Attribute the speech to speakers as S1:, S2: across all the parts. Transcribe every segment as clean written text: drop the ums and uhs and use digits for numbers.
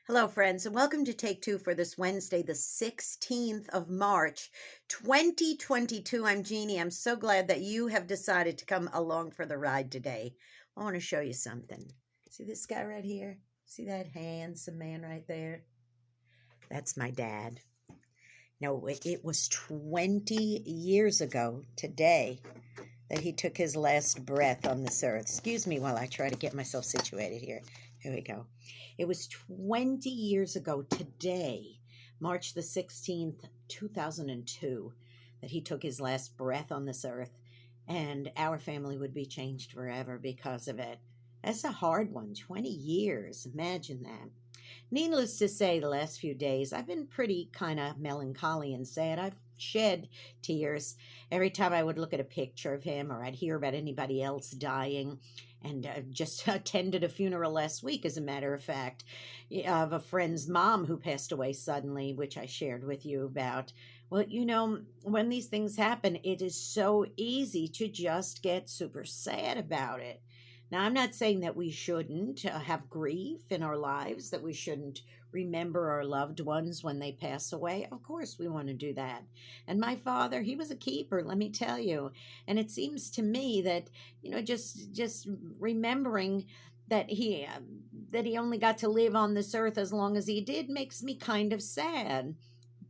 S1: Hello, friends, and welcome to Take Two for this Wednesday, the 16th of March, 2022. I'm Jeannie. I'm so glad that you have decided to come along for the ride today. I want to show you something. See this guy right here? See that handsome man right there? That's my dad. No, it was 20 years ago today that he took his last breath on this earth. Excuse me while I try to get myself situated here. Here we go. It was 20 years ago today, March the 16th, 2002, that he took his last breath on this earth, and our family would be changed forever because of it. That's a hard one, 20 years. Imagine that. Needless to say, the last few days, I've been pretty kind of melancholy and sad. I've shed tears every time I would look at a picture of him or I'd hear about anybody else dying. And just attended a funeral last week, as a matter of fact, of a friend's mom who passed away suddenly, which I shared with you about. Well, when these things happen, it is so easy to just get super sad about it. Now, I'm not saying that we shouldn't have grief in our lives, that we shouldn't remember our loved ones when they pass away. Of course, we want to do that. And my father, he was a keeper, let me tell you. And it seems to me that, just remembering that he only got to live on this earth as long as he did makes me kind of sad.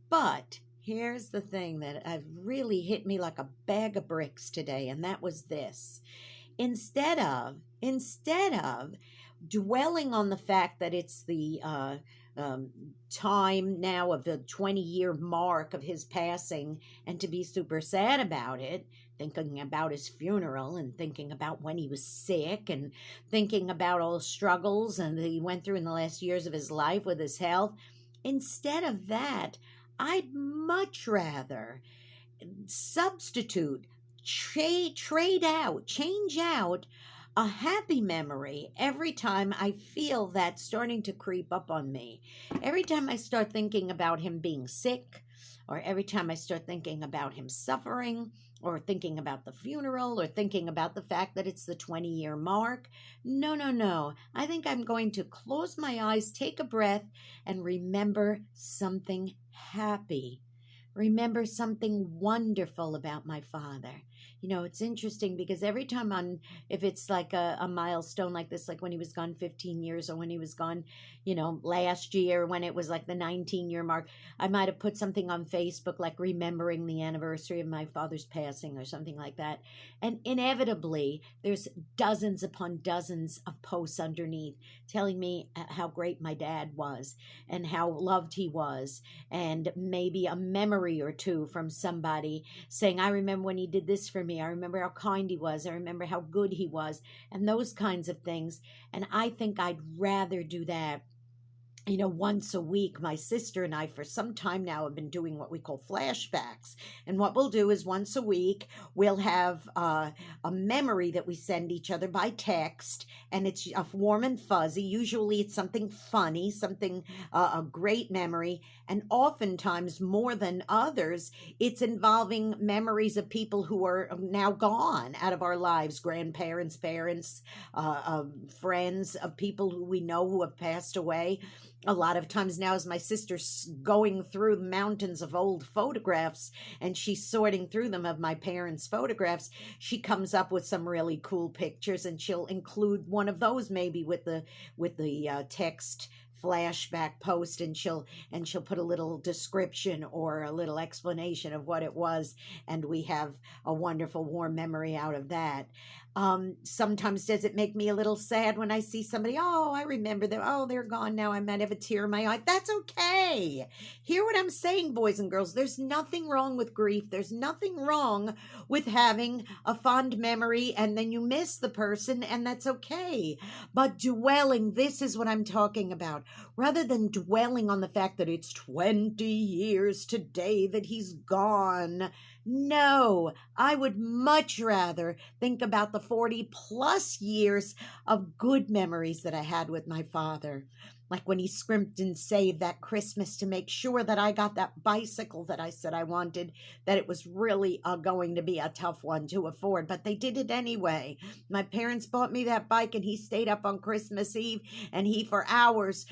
S1: But here's the thing that have really hit me like a bag of bricks today, and that was this. Instead of dwelling on the fact that it's the time now of the 20-year mark of his passing and to be super sad about it, thinking about his funeral and thinking about when he was sick and thinking about all the struggles and that he went through in the last years of his life with his health, instead of that, I'd much rather substitute, change out a happy memory every time I feel that starting to creep up on me. Every time I start thinking about him being sick, or every time I start thinking about him suffering, or thinking about the funeral, or thinking about the fact that it's the 20-year mark. No. I think I'm going to close my eyes, take a breath, and remember something happy. Remember something wonderful about my father. It's interesting because every time if it's like a milestone like this, like when he was gone 15 years or when he was gone, last year when it was like the 19-year mark, I might have put something on Facebook like remembering the anniversary of my father's passing or something like that. And inevitably, there's dozens upon dozens of posts underneath telling me how great my dad was and how loved he was, and maybe a memory or two from somebody saying, I remember when he did this for me. I remember how kind he was. I remember how good he was, and those kinds of things. And I think I'd rather do that once a week. My sister and I, for some time now, have been doing what we call flashbacks. And what we'll do is once a week, we'll have a memory that we send each other by text, and it's warm and fuzzy. Usually it's something funny, something, a great memory. And oftentimes, more than others, it's involving memories of people who are now gone out of our lives, grandparents, parents, friends, of people who we know who have passed away. A lot of times now, as my sister's going through mountains of old photographs and she's sorting through them of my parents' photographs, she comes up with some really cool pictures, and she'll include one of those maybe with the text flashback post, and she'll put a little description or a little explanation of what it was, and we have a wonderful warm memory out of that. Sometimes does it make me a little sad when I see somebody, oh, I remember them, oh, they're gone now, I might have a tear in my eye. That's okay. Hear what I'm saying, boys and girls. There's nothing wrong with grief. There's nothing wrong with having a fond memory and then you miss the person, and that's okay. But dwelling, this is what I'm talking about. Rather than dwelling on the fact that it's 20 years today that he's gone, no, I would much rather think about the 40 plus years of good memories that I had with my father. like when he scrimped and saved that Christmas to make sure that I got that bicycle that I said I wanted, that it was really going to be a tough one to afford, but they did it anyway. My parents bought me that bike, and he stayed up on Christmas Eve, and he for hours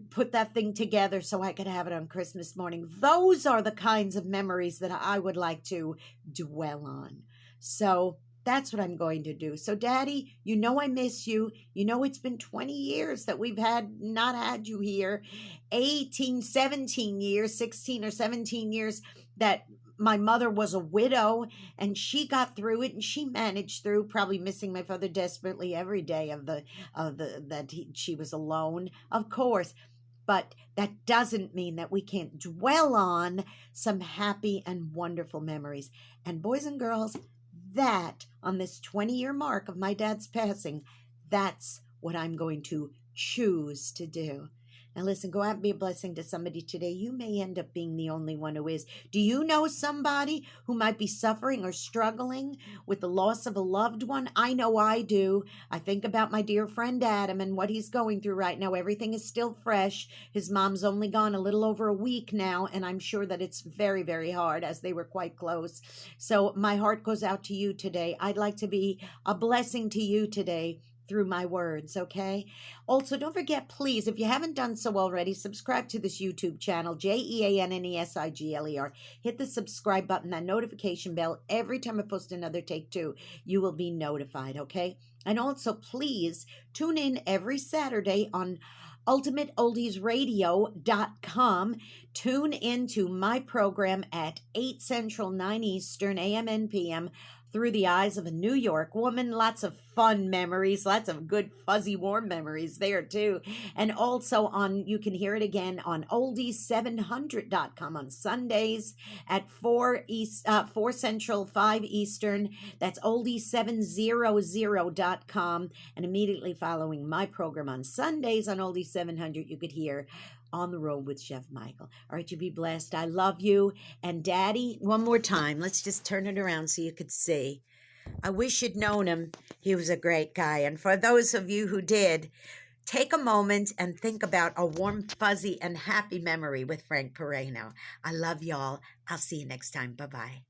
S1: put that thing together so I could have it on Christmas morning. Those are the kinds of memories that I would like to dwell on. So that's what I'm going to do. So, Daddy, you know I miss you. You know it's been 20 years that we've not had you here. 18, 17 years, 16 or 17 years that my mother was a widow, and she got through it, and she managed through, probably missing my father desperately every day she was alone, of course. But that doesn't mean that we can't dwell on some happy and wonderful memories. And boys and girls, that on this 20-year mark of my dad's passing, that's what I'm going to choose to do. Now listen, go out and be a blessing to somebody today. You may end up being the only one who is. Do you know somebody who might be suffering or struggling with the loss of a loved one? I know I do. I think about my dear friend Adam and what he's going through right now. Everything is still fresh. His mom's only gone a little over a week now, and I'm sure that it's very, very hard, as they were quite close. So my heart goes out to you today. I'd like to be a blessing to you today through my words, okay? Also, don't forget, please, if you haven't done so already, subscribe to this YouTube channel, JeanneSigler. Hit the subscribe button, that notification bell. Every time I post another Take Two, you will be notified, okay? And also, please, tune in every Saturday on UltimateOldiesRadio.com. Tune into my program at 8 Central, 9 Eastern, AM and PM, Through the Eyes of a New York Woman. Lots of fun memories, lots of good, fuzzy, warm memories there too. And also you can hear it again on oldies700.com on Sundays at 4 Central, 5 Eastern. That's oldies700.com. And immediately following my program on Sundays on Oldies 700, you could hear On the Road with Chef Michael. All right, you be blessed. I love you. And Daddy, one more time. Let's just turn it around so you could see. I wish you'd known him. He was a great guy. And for those of you who did, take a moment and think about a warm, fuzzy, and happy memory with Frank Pereno. I love y'all. I'll see you next time. Bye-bye.